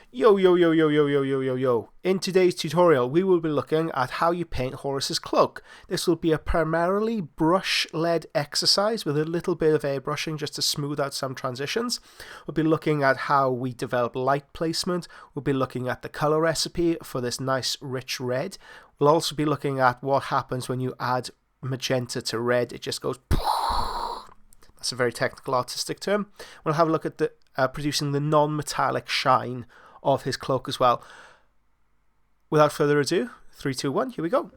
Yo yo yo yo yo yo yo yo yo. In today's tutorial we will be looking at how you paint Horus's cloak. This will be a primarily brush-led exercise with a little bit of airbrushing just to smooth out some transitions. We'll be looking at how we develop light placement. We'll be looking at the color recipe for this nice rich red. We'll also be looking at what happens when you add magenta to red. It just goes that's a very technical artistic term. We'll have a look at the producing the non-metallic shine of his cloak as well. Without further ado, 3, 2, 1, here we go.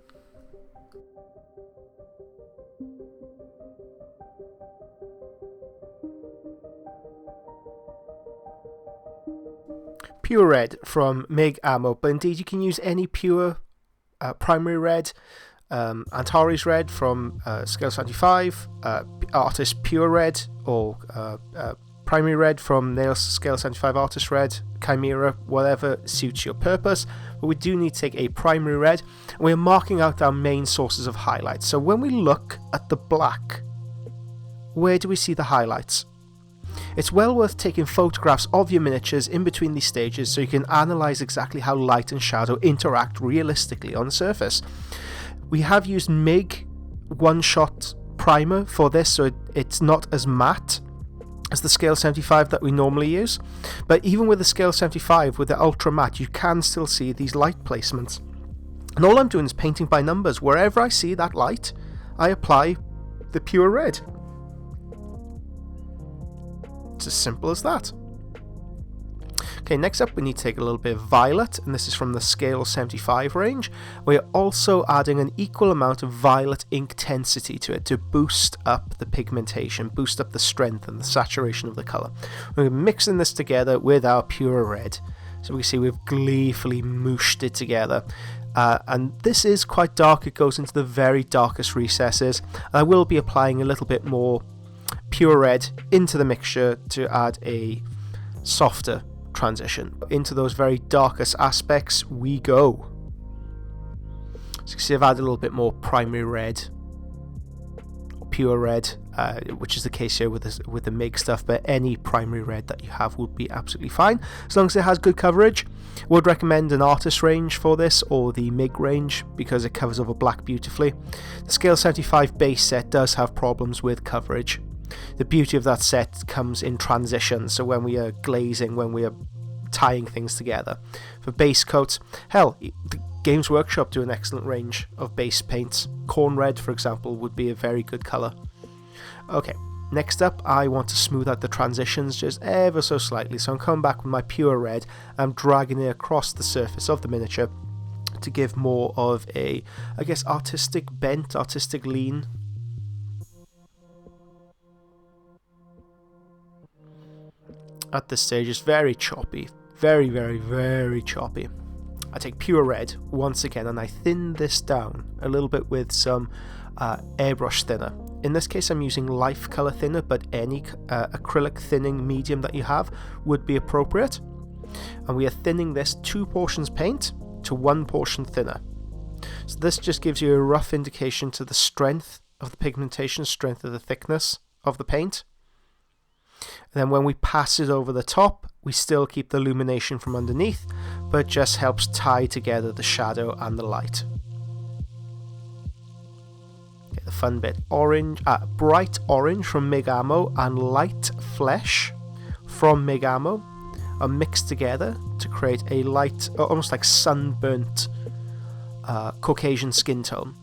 Pure red from MIG ammo, but indeed you can use any pure primary red. Antares red from Scale 75, Artist Pure Red, or Primary Red from Nails Scale 75 Artist Red, Chimera, whatever suits your purpose. But we do need to take a primary red, and we're marking out our main sources of highlights. So when we look at the black, where do we see the highlights? It's well worth taking photographs of your miniatures in between these stages so you can analyze exactly how light and shadow interact realistically on the surface. We have used MIG one-shot primer for this, so it's not as matte as the Scale 75 that we normally use. But even with the Scale 75, with the ultra matte, you can still see these light placements. And all I'm doing is painting by numbers. Wherever I see that light, I apply the pure red. It's as simple as that. Okay, next up we need to take a little bit of violet, and this is from the Scale 75 range. We're also adding an equal amount of violet intensity to it to boost up the pigmentation, boost up the strength and the saturation of the colour. We're mixing this together with our pure red. So we can see we've gleefully mooshed it together. And this is quite dark, it goes into the very darkest recesses. I will be applying a little bit more pure red into the mixture to add a softer transition. Into those very darkest aspects we go. So you can see I've added a little bit more primary red, or pure red, which is the case here with the MIG stuff, but any primary red that you have would be absolutely fine, as long as it has good coverage. Would recommend an artist range for this, or the MIG range, because it covers over black beautifully. The Scale 75 base set does have problems with coverage. The beauty of that set comes in transition, so when we are glazing, when we are tying things together. For base coats, hell, the Games Workshop do an excellent range of base paints. Corn red, for example, would be a very good colour. Okay, next up I want to smooth out the transitions just ever so slightly, so I'm coming back with my pure red. I'm dragging it across the surface of the miniature to give more of a, I guess, artistic bent, artistic lean. At this stage it's very choppy, very very very choppy. I take pure red once again and I thin this down a little bit with some airbrush thinner. In this case I'm using life color thinner, but any acrylic thinning medium that you have would be appropriate. And we are thinning this 2 portions paint to 1 portion thinner. So this just gives you a rough indication to the strength of the pigmentation, strength of the thickness of the paint. And then when we pass it over the top, we still keep the illumination from underneath, but it just helps tie together the shadow and the light. Okay, the fun bit, bright orange from MIG ammo and light flesh from MIG ammo are mixed together to create a light, almost like sunburnt Caucasian skin tone.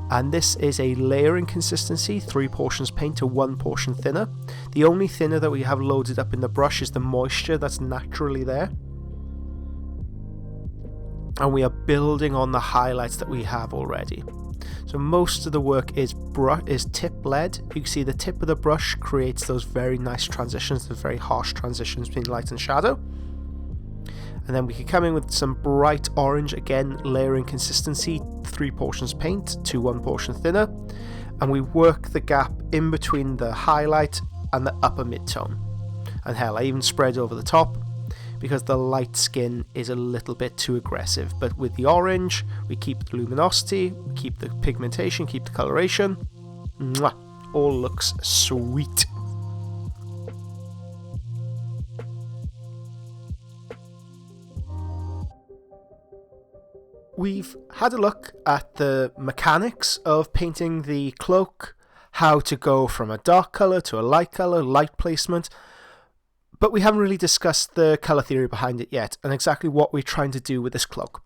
And this is a layering consistency, 3 portions paint to 1 portion thinner. The only thinner that we have loaded up in the brush is the moisture that's naturally there. And we are building on the highlights that we have already. So most of the work is tip led. You can see the tip of the brush creates those very nice transitions, those very harsh transitions between light and shadow. And then we can come in with some bright orange, again layering consistency, 3 portions paint to 1 portion thinner, and we work the gap in between the highlight and the upper mid-tone. And hell, I even spread over the top because the light skin is a little bit too aggressive, but with the orange we keep the luminosity, we keep the pigmentation, keep the coloration. Mwah! All looks sweet. we've had a look at the mechanics of painting the cloak, how to go from a dark colour to a light colour, light placement, but we haven't really discussed the colour theory behind it yet and exactly what we're trying to do with this cloak.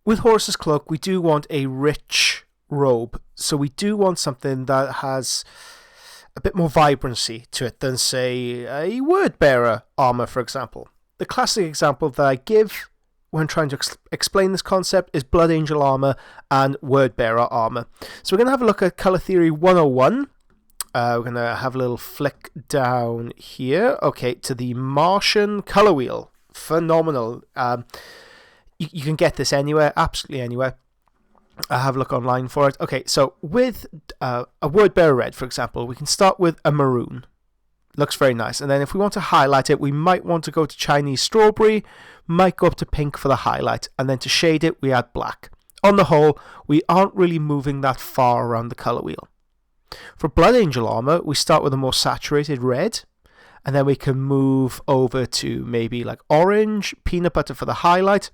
With Horus's cloak, we do want a rich robe, so we do want something that has a bit more vibrancy to it than, say, a word-bearer armour, for example. The classic example that I give when trying to explain this concept is Blood Angel armour and word-bearer armour. So we're going to have a look at Colour Theory 101. We're going to have a little flick down here, okay, to the Martian colour wheel. Phenomenal. You can get this anywhere, absolutely anywhere. Have a look online for it. Okay, so with a word-bearer red, for example, we can start with a maroon. Looks very nice. And then if we want to highlight it, we might want to go to Chinese strawberry, might go up to pink for the highlight, and then to shade it, we add black. On the whole, we aren't really moving that far around the colour wheel. For Blood Angel armour, we start with a more saturated red, and then we can move over to maybe like orange, peanut butter for the highlight,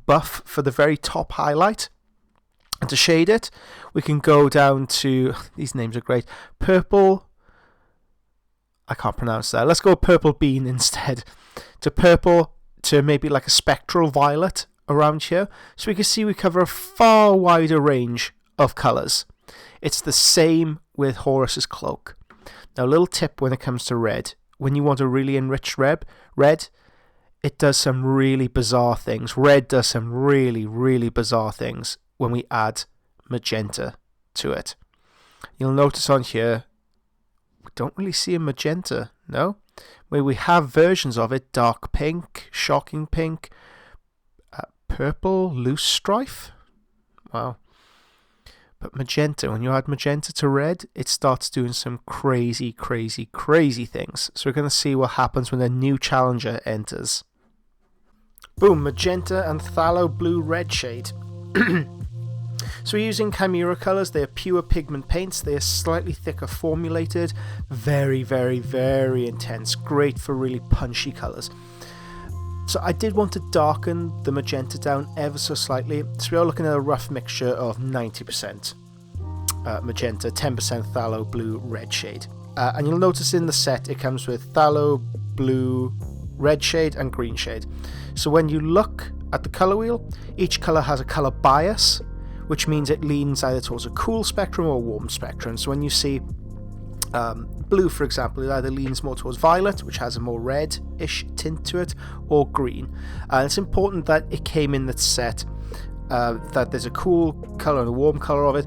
buff for the very top highlight. And to shade it, we can go down to, these names are great, purple, I can't pronounce that, let's go purple bean instead, to purple, to maybe like a spectral violet around here. So we can see we cover a far wider range of colours. It's the same with Horus's cloak. Now a little tip when it comes to red, when you want a really enriched red, it does some really bizarre things. Red does some really, really bizarre things when we add magenta to it. You'll notice on here, we don't really see a magenta, no? Where we have versions of it, dark pink, shocking pink, purple, loose strife. Wow. But magenta, when you add magenta to red, it starts doing some crazy, crazy, crazy things. So we're going to see what happens when a new challenger enters. Boom, magenta and phthalo blue red shade. So we're using Chimera colours. They are pure pigment paints. They are slightly thicker formulated. Very, very, very intense. Great for really punchy colours. So I did want to darken the magenta down ever so slightly. So we are looking at a rough mixture of 90% magenta, 10% phthalo blue red shade. And you'll notice in the set it comes with phthalo blue red shade and green shade. So when you look at the colour wheel, each colour has a colour bias, which means it leans either towards a cool spectrum or a warm spectrum. So when you see blue, for example, it either leans more towards violet, which has a more red-ish tint to it, or green. And it's important that it came in that set, that there's a cool colour and a warm colour of it.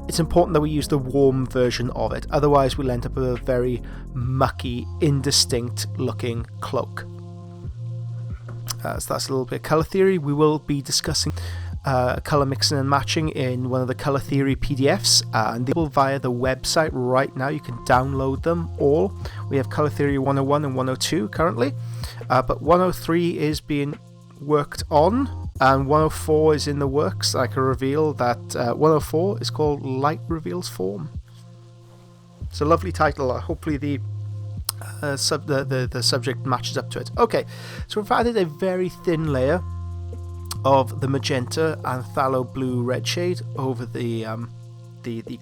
It's important that we use the warm version of it, otherwise we'll end up with a very mucky, indistinct looking cloak. So that's a little bit of colour theory. We will be discussing colour mixing and matching in one of the colour theory PDFs, and they will via the website right now. You can download them all. We have colour theory 101 and 102 currently, but 103 is being worked on and 104 is in the works. I can reveal that 104 is called Light Reveals Form. It's a lovely title. Hopefully the subject matches up to it. Okay, so we've added a very thin layer of the magenta and phthalo blue red shade over the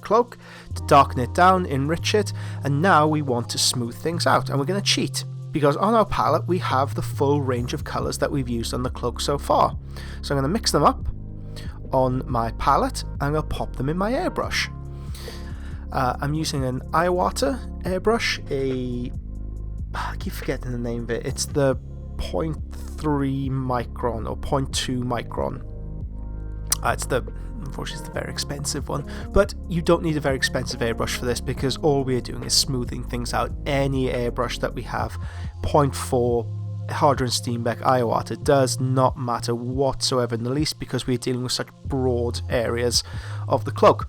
cloak to darken it down, enrich it, and now we want to smooth things out, and we're going to cheat because on our palette we have the full range of colours that we've used on the cloak so far. So I'm going to mix them up on my palette and I'm going to pop them in my airbrush. I'm using an Iwata airbrush, I keep forgetting the name of it. It's the 0.3 micron or 0.2 micron. Unfortunately, it's the very expensive one, but you don't need a very expensive airbrush for this because all we're doing is smoothing things out. Any airbrush that we have, 0.4 Harder and Steenbeck Iwata, does not matter whatsoever in the least because we're dealing with such broad areas of the cloak.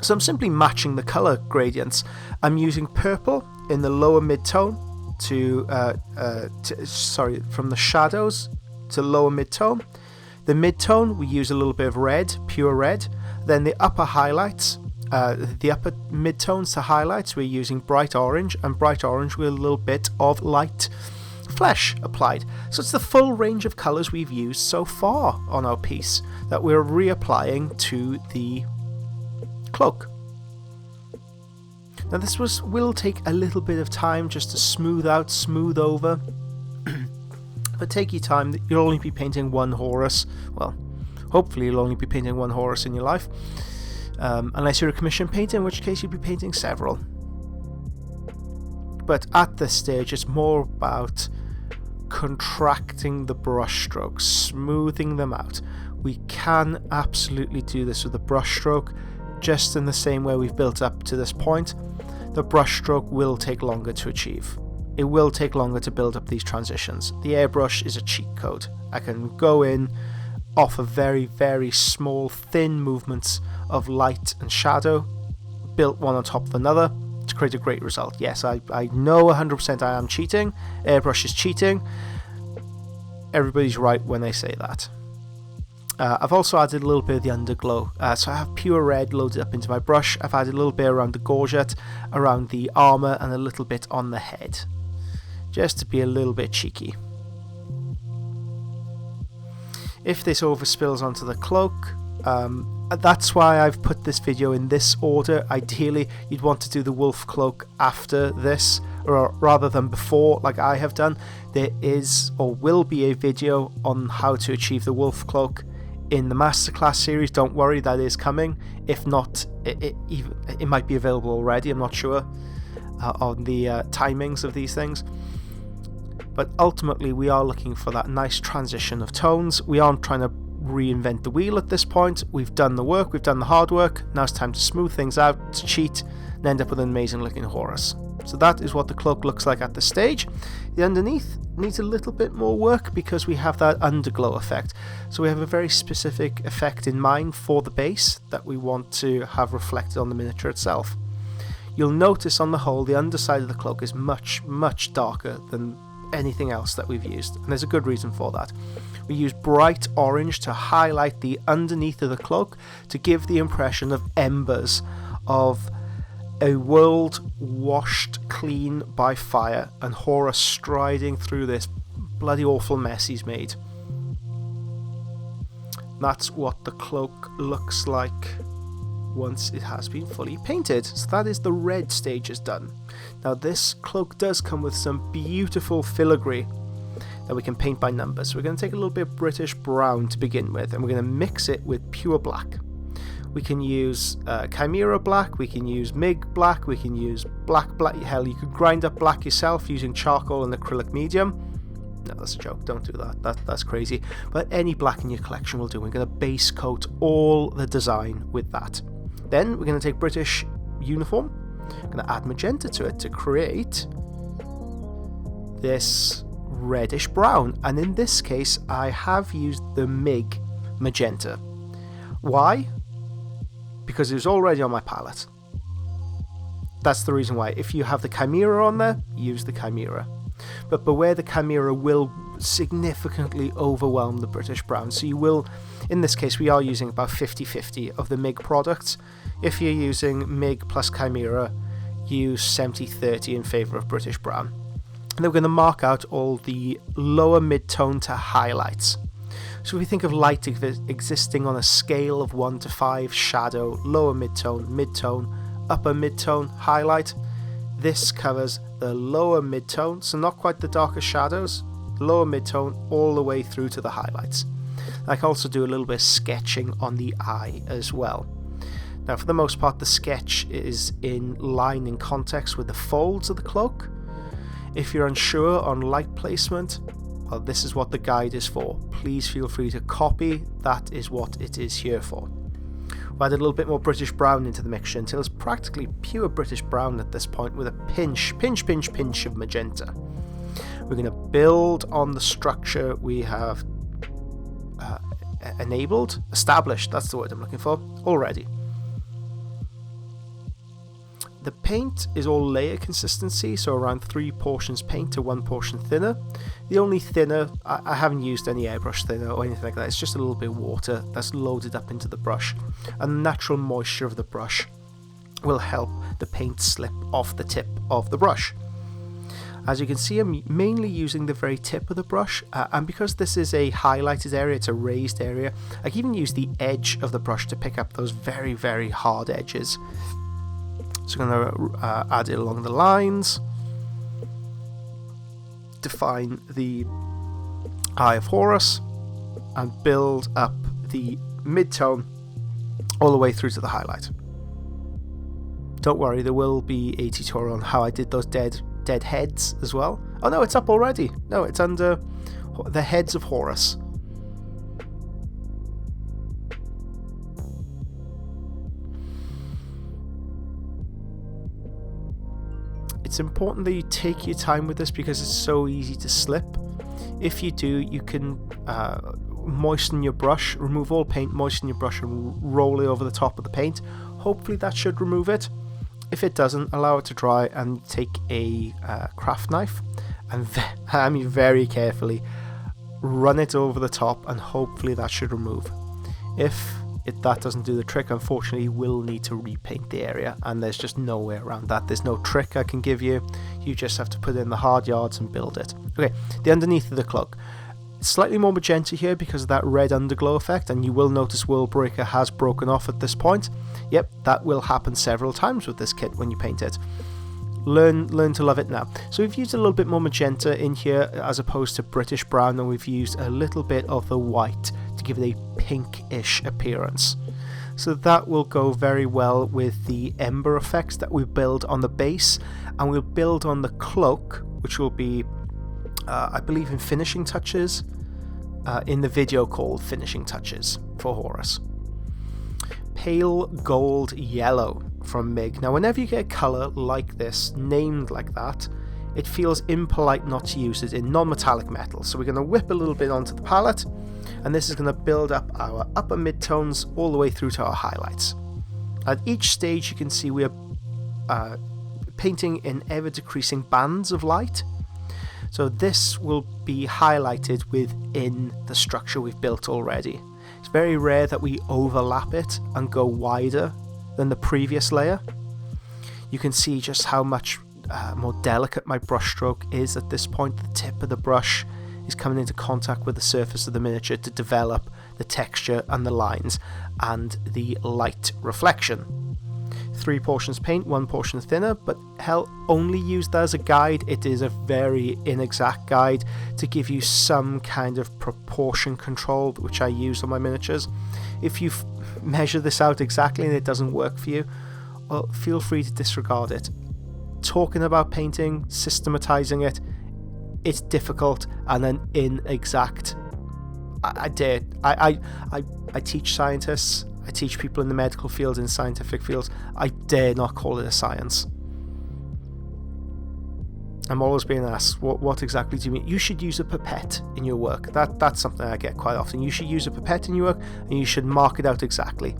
So I'm simply matching the colour gradients. I'm using purple in the lower mid-tone from the shadows to lower mid-tone. The mid-tone, we use a little bit of red, pure red. Then the upper highlights, the upper mid-tones to highlights, we're using bright orange, and bright orange with a little bit of light flesh applied. So it's the full range of colours we've used so far on our piece that we're reapplying to the cloak. Now this will take a little bit of time just to smooth over. But take your time. You'll only be painting one Horus. Well, hopefully you'll only be painting one Horus in your life. Unless you're a commission painter, in which case you'll be painting several. But at this stage, it's more about contracting the brush strokes, smoothing them out. We can absolutely do this with a brush stroke, just in the same way we've built up to this point. The brush stroke will take longer to achieve. It will take longer to build up these transitions. The airbrush is a cheat code. I can go in, offer very, very small, thin movements of light and shadow, built one on top of another to create a great result. Yes, I know 100% I am cheating. Airbrush is cheating. Everybody's right when they say that. I've also added a little bit of the underglow. So I have pure red loaded up into my brush. I've added a little bit around the gorget, around the armour, and a little bit on the head, just to be a little bit cheeky. If this overspills onto the cloak, that's why I've put this video in this order. Ideally, you'd want to do the wolf cloak after this, or rather than before, like I have done. There is or will be a video on how to achieve the wolf cloak in the Masterclass series. Don't worry, that is coming. If not, it might be available already. I'm not sure on the timings of these things. But ultimately, we are looking for that nice transition of tones. We aren't trying to reinvent the wheel at this point. We've done the work, we've done the hard work. Now it's time to smooth things out, to cheat, and end up with an amazing looking Horus. So that is what the cloak looks like at this stage. The underneath needs a little bit more work because we have that underglow effect. So we have a very specific effect in mind for the base that we want to have reflected on the miniature itself. You'll notice on the whole, the underside of the cloak is much, much darker than anything else that we've used, and there's a good reason for that. We use bright orange to highlight the underneath of the cloak to give the impression of embers of a world washed clean by fire, and Horus striding through this bloody awful mess he's made. That's what the cloak looks like once it has been fully painted. So that is the red stages done. Now this cloak does come with some beautiful filigree that we can paint by numbers. So we're going to take a little bit of British brown to begin with, and we're going to mix it with pure black. We can use Chimera black, we can use MIG black, we can use black. Hell, you could grind up black yourself using charcoal and acrylic medium. No, that's a joke, don't do that. That's crazy. But any black in your collection will do. We're going to base coat all the design with that. Then we're going to take British uniform, I'm going to add magenta to it to create this reddish brown, and in this case I have used the MIG magenta. Why? Because it was already on my palette. That's the reason why. If you have the Chimera on there, use the Chimera. But beware, the Chimera will significantly overwhelm the British brown. So you will, in this case, we are using about 50-50 of the MIG products. If you're using MIG plus Chimera, use 70-30 in favour of British brown. And then we're going to mark out all the lower mid-tone to highlights. So if we think of light existing on a scale of 1 to 5, shadow, lower mid-tone, upper mid-tone, highlight, this covers the lower mid-tone, so not quite the darker shadows, lower mid-tone all the way through to the highlights. I can also do a little bit of sketching on the eye as well. Now for the most part the sketch is in line in context with the folds of the cloak. If you're unsure on light placement, well, this is what the guide is for. Please feel free to copy, that is what it is here for. We've added a little bit more British brown into the mixture until it's practically pure British brown at this point with a pinch of magenta. We're going to build on the structure we have established, that's the word I'm looking for, already. The paint is all layer consistency, so around 3 portions paint to 1 portion thinner. The only thinner, I haven't used any airbrush thinner or anything like that, it's just a little bit of water that's loaded up into the brush. And the natural moisture of the brush will help the paint slip off the tip of the brush. As you can see, I'm mainly using the very tip of the brush, and because this is a highlighted area, it's a raised area, I can even use the edge of the brush to pick up those very, very hard edges. So I'm going to add it along the lines, define the Eye of Horus, and build up the mid-tone all the way through to the highlight. Don't worry, there will be a tutorial on how I did those dead heads as well. Oh no, it's up already. No, it's under the heads of Horus. It's important that you take your time with this because it's so easy to slip. If you do, you can moisten your brush, remove all paint, moisten your brush and roll it over the top of the paint. Hopefully that should remove it. If it doesn't, allow it to dry and take a craft knife and very carefully run it over the top, and hopefully that should remove. If that doesn't do the trick, unfortunately you will need to repaint the area, and there's just no way around that. There's no trick I can give you. You just have to put in the hard yards and build it. Okay, the underneath of the cloak. It's slightly more magenta here because of that red underglow effect, and you will notice World Breaker has broken off at this point. Yep, that will happen several times with this kit when you paint it. Learn to love it now. So we've used a little bit more magenta in here as opposed to British brown, and we've used a little bit of the white to give it a pinkish appearance. So that will go very well with the ember effects that we build on the base, and we'll build on the cloak, which will be I believe in finishing touches, in the video called finishing touches for Horus. Pale gold yellow from MIG. Now whenever you get a colour like this, named like that, it feels impolite not to use it in non-metallic metal. So we're going to whip a little bit onto the palette, and this is going to build up our upper mid-tones all the way through to our highlights. At each stage you can see we are painting in ever decreasing bands of light. So this will be highlighted within the structure we've built already. It's very rare that we overlap it and go wider than the previous layer. You can see just how much more delicate my brush stroke is at this point. The tip of the brush is coming into contact with the surface of the miniature to develop the texture and the lines and the light reflection. 3 portions paint, 1 portion thinner, but hell, only use that as a guide. It is a very inexact guide to give you some kind of proportion control, which I use on my miniatures. If you measure this out exactly and it doesn't work for you, well, feel free to disregard it. Talking about painting, systematizing it, it's difficult and an inexact. I teach scientists, I teach people in the medical field, in scientific fields. I dare not call it a science. I'm always being asked, what exactly do you mean? You should use a pipette in your work. That's something I get quite often. You should use a pipette in your work and you should mark it out exactly.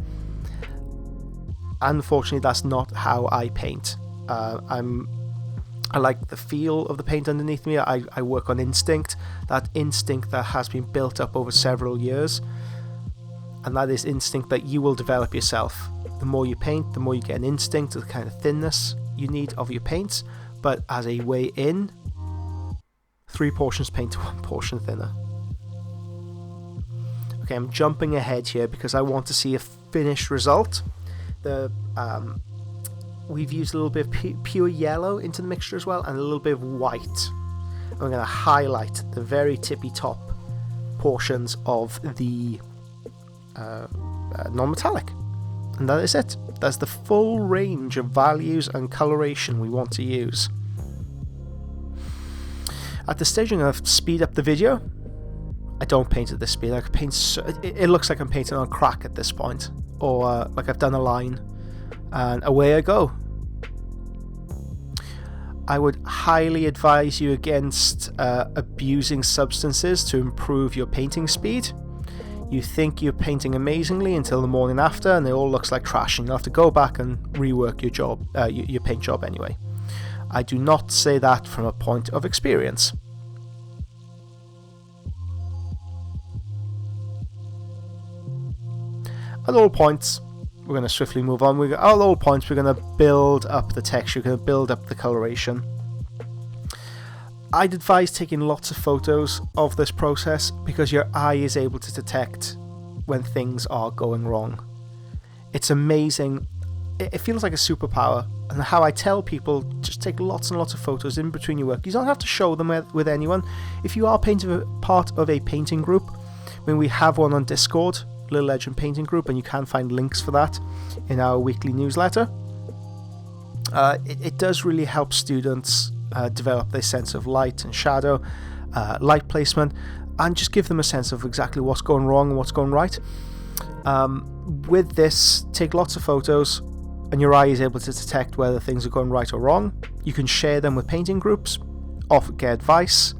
Unfortunately, that's not how I paint. I like the feel of the paint underneath me. I work on instinct. That instinct that has been built up over several years. And that is instinct that you will develop yourself. The more you paint, the more you get an instinct of the kind of thinness you need of your paints. But as a way in, 3 portions paint to 1 portion thinner. Okay, I'm jumping ahead here because I want to see a finished result. We've used a little bit of pure yellow into the mixture as well, and a little bit of white. I'm going to highlight the very tippy top portions of the non-metallic, and that is it. That's the full range of values and coloration we want to use. At this stage I'm going to speed up the video. I don't paint at this speed. I paint it looks like I'm painting on crack at this point, or like I've done a line and away I go. I would highly advise you against abusing substances to improve your painting speed. You think you're painting amazingly until the morning after, and it all looks like trash, and you'll have to go back and rework your job, your paint job anyway. I do not say that from a point of experience. At all points, we're going to swiftly move on. At all points, we're going to build up the texture, we're going to build up the coloration. I'd advise taking lots of photos of this process because your eye is able to detect when things are going wrong. It's amazing. It feels like a superpower, and how I tell people, just take lots and lots of photos in between your work. You don't have to show them with anyone. If you are part of a painting group, I mean, we have one on Discord, Little Legend Painting Group, and you can find links for that in our weekly newsletter. It does really help students develop their sense of light and shadow, light placement, and just give them a sense of exactly what's going wrong and what's going right. With this, take lots of photos, and your eye is able to detect whether things are going right or wrong. You can share them with painting groups, offer get advice,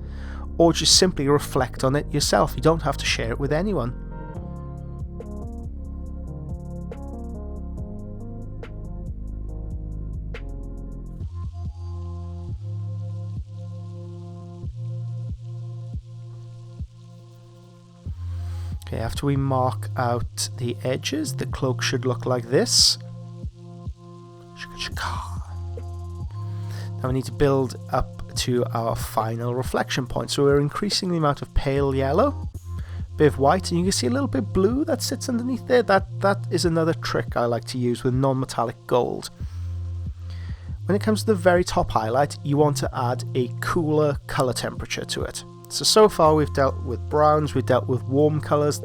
or just simply reflect on it yourself. You don't have to share it with anyone. Okay, after we mark out the edges, the cloak should look like this. Now we need to build up to our final reflection point. So we're increasing the amount of pale yellow, bit of white, and you can see a little bit blue that sits underneath there. That is another trick I like to use with non-metallic gold. When it comes to the very top highlight, you want to add a cooler color temperature to it. So far we've dealt with browns, we've dealt with warm colors,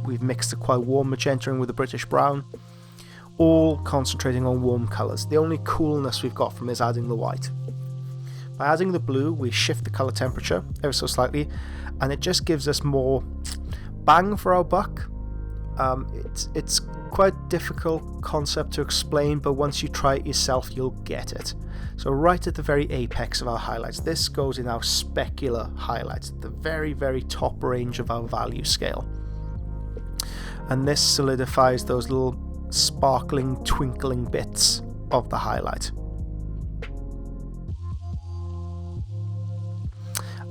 we've mixed a quite warm magenta in with the British brown, all concentrating on warm colors. The only coolness we've got from is adding the white. By adding the blue, we shift the color temperature ever so slightly, and it just gives us more bang for our buck. It's quite a difficult concept to explain, but once you try it yourself, you'll get it. So right at the very apex of our highlights, this goes in our specular highlights, the very, very top range of our value scale. And this solidifies those little sparkling, twinkling bits of the highlight.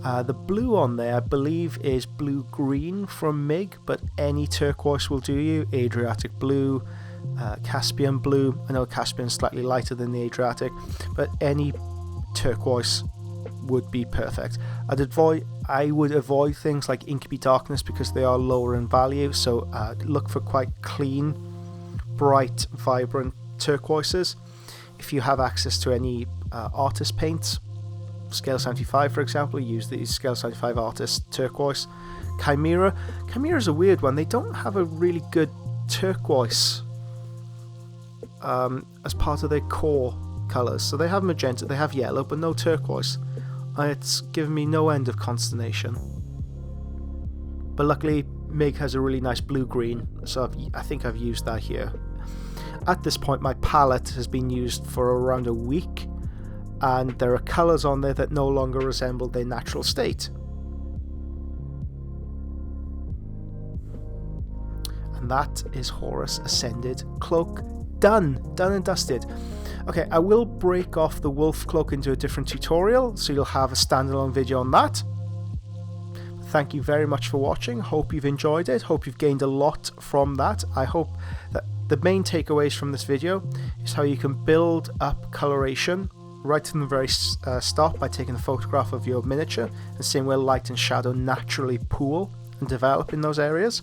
The blue on there, I believe, is blue-green from MIG, but any turquoise will do you. Adriatic blue, Caspian blue. I know Caspian is slightly lighter than the Adriatic, but any turquoise would be perfect. I would avoid things like Inky Darkness because they are lower in value, so look for quite clean, bright, vibrant turquoises. If you have access to any artist paints, Scale 75 for example, use these Scale 75 artist turquoise. Chimera is a weird one. They don't have a really good turquoise as part of their core colours. So they have magenta, they have yellow, but no turquoise. It's given me no end of consternation. But luckily MIG has a really nice blue-green, so I think I've used that here. At this point my palette has been used for around a week, and there are colours on there that no longer resemble their natural state. And that is Horus Ascended Cloak done and dusted. Okay, I will break off the wolf cloak into a different tutorial, so you'll have a standalone video on that. Thank you very much for watching. Hope you've enjoyed it. Hope you've gained a lot from that. I hope that the main takeaways from this video is how you can build up coloration right from the very start by taking a photograph of your miniature and seeing where light and shadow naturally pool and develop in those areas.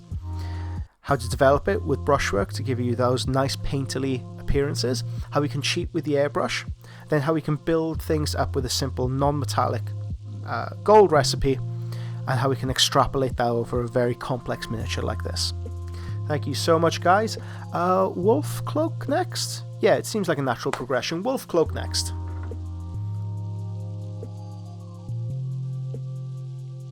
How to develop it with brushwork to give you those nice painterly appearances. How we can cheat with the airbrush. Then how we can build things up with a simple non-metallic gold recipe, and how we can extrapolate that over a very complex miniature like this. Thank you so much, guys. Wolf Cloak next? Yeah, it seems like a natural progression. Wolf Cloak next.